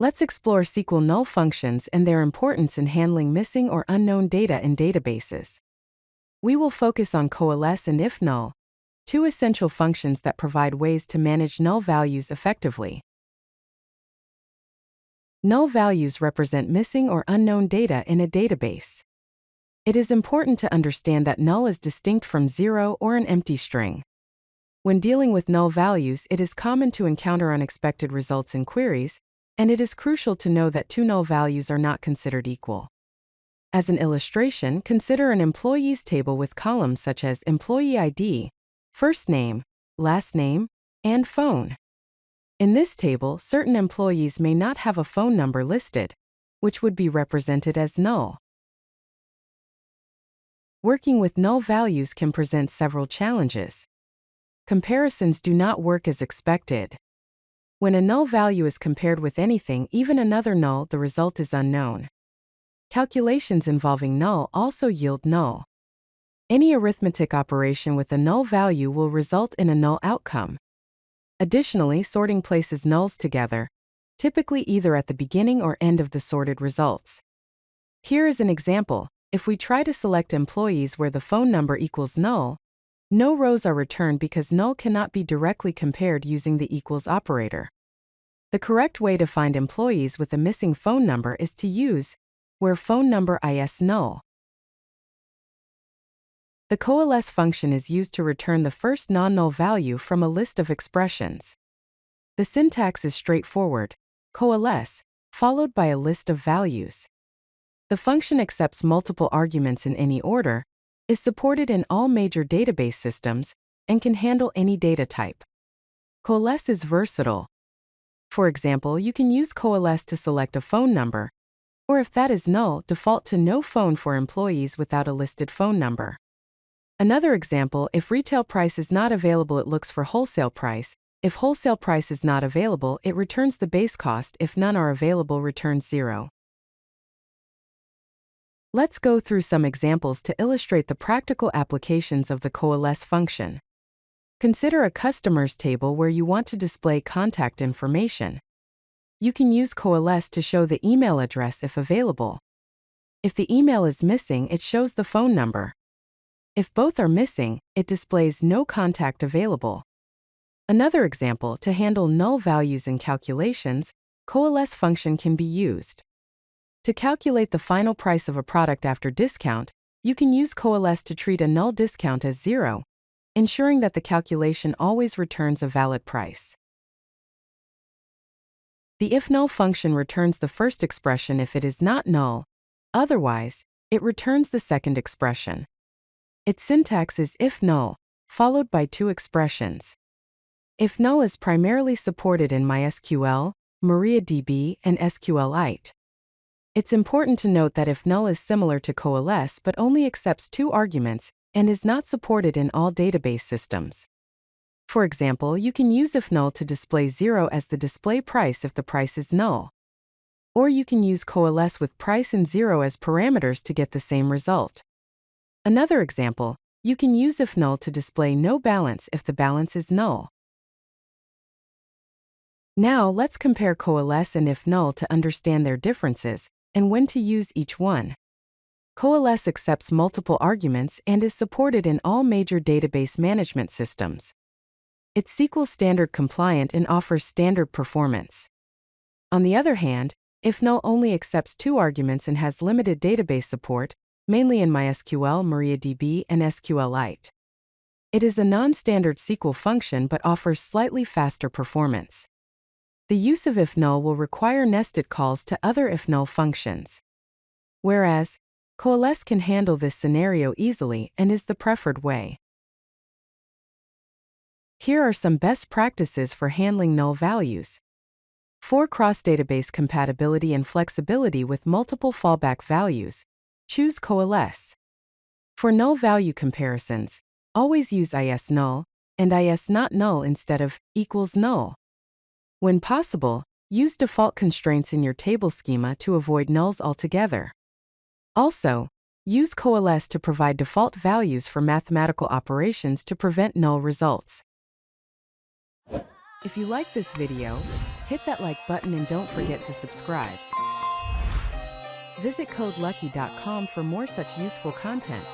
Let's explore SQL NULL functions and their importance in handling missing or unknown data in databases. We will focus on COALESCE and IFNULL, two essential functions that provide ways to manage null values effectively. Null values represent missing or unknown data in a database. It is important to understand that null is distinct from zero or an empty string. When dealing with null values, it is common to encounter unexpected results in queries, and it is crucial to know that two null values are not considered equal. As an illustration, consider an employees table with columns such as employee ID, first name, last name, and phone. In this table, certain employees may not have a phone number listed, which would be represented as null. Working with null values can present several challenges. Comparisons do not work as expected. When a null value is compared with anything, even another null, the result is unknown. Calculations involving null also yield null. Any arithmetic operation with a null value will result in a null outcome. Additionally, sorting places nulls together, typically either at the beginning or end of the sorted results. Here is an example. If we try to select employees where the phone number equals null, no rows are returned because null cannot be directly compared using the equals operator. The correct way to find employees with a missing phone number is to use where phone number is null. The COALESCE function is used to return the first non-null value from a list of expressions. The syntax is straightforward: coalesce, followed by a list of values. The function accepts multiple arguments in any order, is supported in all major database systems, and can handle any data type. COALESCE is versatile. For example, you can use COALESCE to select a phone number, or if that is null, default to no phone for employees without a listed phone number. Another example, if retail price is not available, it looks for wholesale price. If wholesale price is not available, it returns the base cost. If none are available, returns 0. Let's go through some examples to illustrate the practical applications of the COALESCE function. Consider a customers table where you want to display contact information. You can use COALESCE to show the email address if available. If the email is missing, it shows the phone number. If both are missing, it displays no contact available. Another example, to handle null values in calculations, COALESCE function can be used. To calculate the final price of a product after discount, you can use COALESCE to treat a null discount as 0, ensuring that the calculation always returns a valid price. The IFNULL function returns the first expression if it is not null. Otherwise, it returns the second expression. Its syntax is IFNULL, followed by two expressions. IFNULL is primarily supported in MySQL, MariaDB, and SQLite. It's important to note that IFNULL is similar to COALESCE but only accepts two arguments and is not supported in all database systems. For example, you can use IFNULL to display 0 as the display price if the price is null. Or you can use COALESCE with price and 0 as parameters to get the same result. Another example, you can use IFNULL to display no balance if the balance is null. Now let's compare COALESCE and IFNULL to understand their differences and when to use each one. COALESCE accepts multiple arguments and is supported in all major database management systems. It's SQL standard compliant and offers standard performance. On the other hand, IFNULL only accepts two arguments and has limited database support, mainly in MySQL, MariaDB, and SQLite. It is a non-standard SQL function but offers slightly faster performance. The use of IFNULL will require nested calls to other IFNULL functions. Whereas, COALESCE can handle this scenario easily and is the preferred way. Here are some best practices for handling null values. For cross-database compatibility and flexibility with multiple fallback values, choose COALESCE. For null value comparisons, always use ISNULL and ISNotNull instead of =null. When possible, use default constraints in your table schema to avoid nulls altogether. Also, use COALESCE to provide default values for mathematical operations to prevent null results. If you like this video, hit that like button and don't forget to subscribe. Visit codelucky.com for more such useful content.